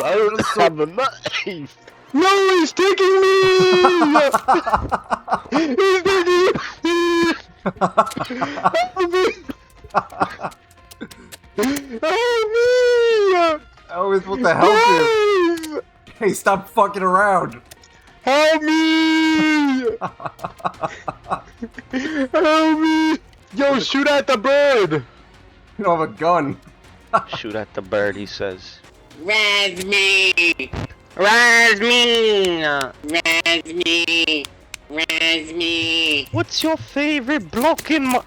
I don't have a knife. No, he's taking me! He's taking me! Help me! Help me! How are we supposed to help you? Guys! Hey, stop fucking around! Help me! Help me! Yo, shoot at the bird! You don't have a gun. Shoot at the bird, he says. Res me! Rise me! Res me! Res me! What's your favorite block in my...